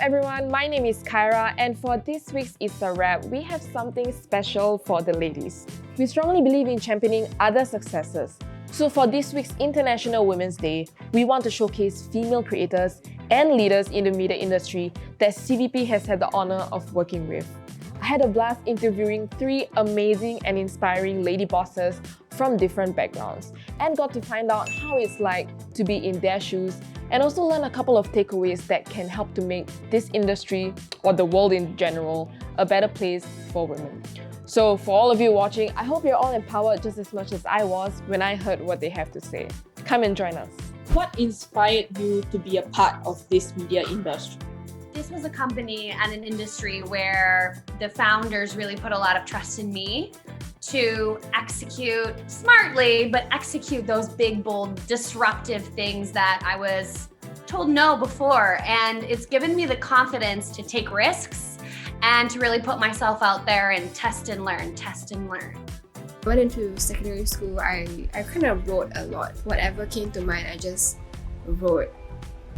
everyone, my name is Kyra, and for this week's It's a Wrap, we have something special for the ladies. We strongly believe in championing other successes. So for this week's International Women's Day, we want to showcase female creators and leaders in the media industry that CVP has had the honor of working with. I had a blast interviewing 3 amazing and inspiring lady bosses from different backgrounds and got to find out how it's like to be in their shoes and also learn a couple of takeaways that can help to make this industry, or the world in general, a better place for women. So for all of you watching, I hope you're all empowered just as much as I was when I heard what they have to say. Come and join us. What inspired you to be a part of this media industry? This was a company and an industry where the founders really put a lot of trust in me to execute smartly, but execute those big, bold, disruptive things that I was told no before. And it's given me the confidence to take risks and to really put myself out there and test and learn. I went into secondary school, I kind of wrote a lot. Whatever came to mind, I just wrote.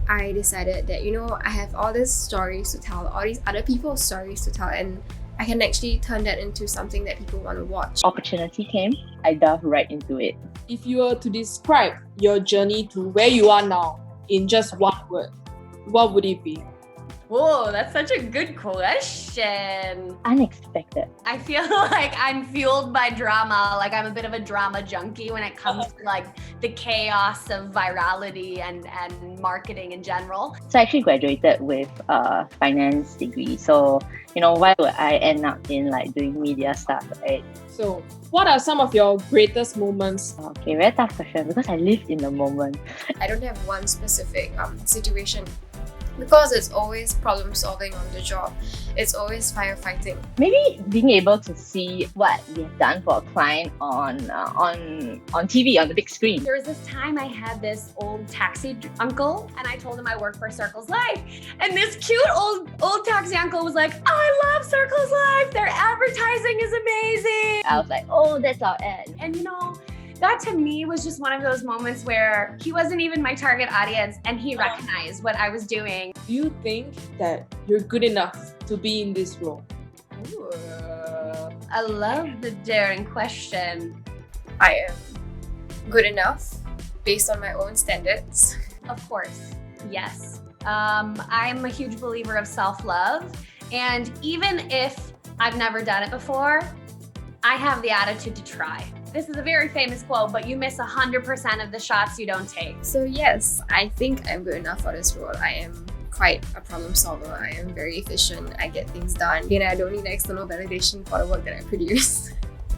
I decided that, I have all these stories to tell, all these other people's stories to tell, and I can actually turn that into something that people want to watch. Opportunity came, I dove right into it. If you were to describe your journey to where you are now in just one word, what would it be? Whoa, that's such a good question. Unexpected. I feel like I'm fueled by drama. Like I'm a bit of a drama junkie when it comes to like the chaos of virality and marketing in general. So I actually graduated with a finance degree. So, why would I end up in doing media stuff, right? So, what are some of your greatest moments? Okay, very tough question because I live in the moment. I don't have one specific situation because it's always problem solving on the job. It's always firefighting. Maybe being able to see what we've done for a client on TV, on the big screen. There was this time I had this old taxi uncle and I told him I work for Circle's Life. And this cute old taxi uncle was like, I love Circle's Life. Their advertising is amazing. I was like, oh, that's our ad. And that to me was just one of those moments where he wasn't even my target audience and he recognized what I was doing. Do you think that you're good enough to be in this role? Ooh, I love the daring question. I am good enough based on my own standards. Of course, yes. I'm a huge believer of self-love. And even if I've never done it before, I have the attitude to try. This is a very famous quote, but you miss 100% of the shots you don't take. So yes, I think I'm good enough for this role. I am quite a problem solver. I am very efficient. I get things done. I don't need external validation for the work that I produce.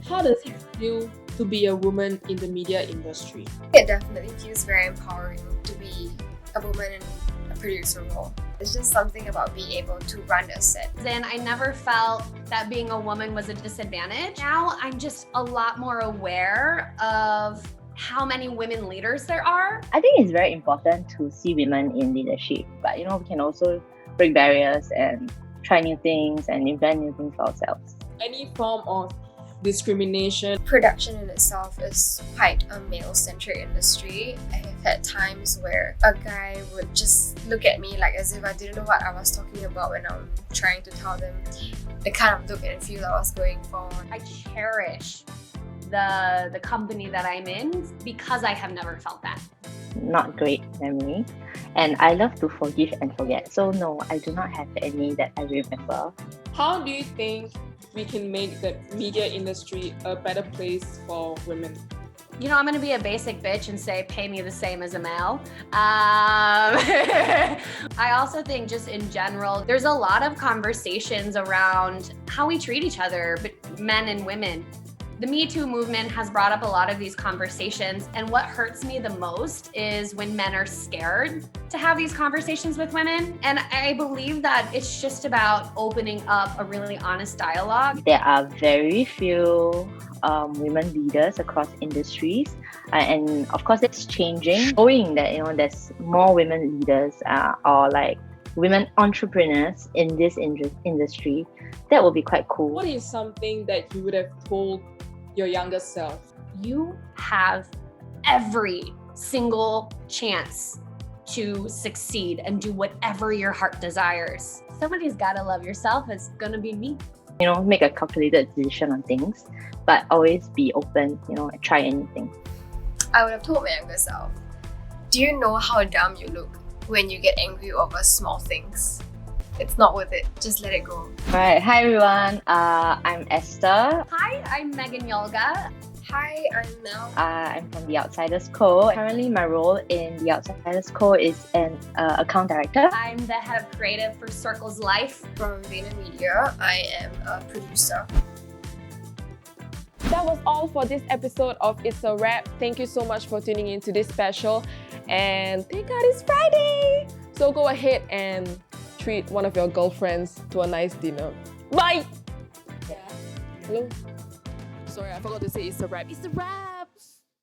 How does it feel to be a woman in the media industry? It definitely feels very empowering to be a woman in a producer role. It's just something about being able to run a set. Then I never felt that being a woman was a disadvantage. Now I'm just a lot more aware of how many women leaders there are. I think it's very important to see women in leadership, but we can also break barriers and try new things and invent new things for ourselves. Any form of discrimination? Production in itself is quite a male-centric industry. I have had times where a guy would just look at me as if I didn't know what I was talking about when I'm trying to tell them the kind of look and feel I was going for. I cherish the company that I'm in because I have never felt that. Not great memory, and I love to forgive and forget. So no, I do not have any that I remember. How do you think we can make the media industry a better place for women? I'm going to be a basic bitch and say, pay me the same as a male. I also think just in general, there's a lot of conversations around how we treat each other, but men and women. The Me Too movement has brought up a lot of these conversations, and what hurts me the most is when men are scared to have these conversations with women. And I believe that it's just about opening up a really honest dialogue. There are very few women leaders across industries, and of course it's changing, showing that there's more women leaders or women entrepreneurs in this industry. That would be quite cool. What is something that you would have told your younger self? You have every single chance to succeed and do whatever your heart desires. Somebody's gotta love yourself. It's gonna be me. Make a calculated decision on things, but always be open, and try anything. I would have told my younger self, do you know how dumb you look when you get angry over small things? It's not worth it. Just let it go. Alright, hi everyone. I'm Esther. Hi, I'm Megan Yulga. Hi, I'm Mel. I'm from The Outsiders Co. Currently, my role in The Outsiders Co. is an account director. I'm the head of creative for Circle's Life. From VaynerMedia. I am a producer. That was all for this episode of It's a Wrap. Thank you so much for tuning in to this special. And thank God it's Friday! So go ahead and treat one of your girlfriends to a nice dinner. Bye! Yeah. Hello? Sorry, I forgot to say it's a wrap. It's a wrap!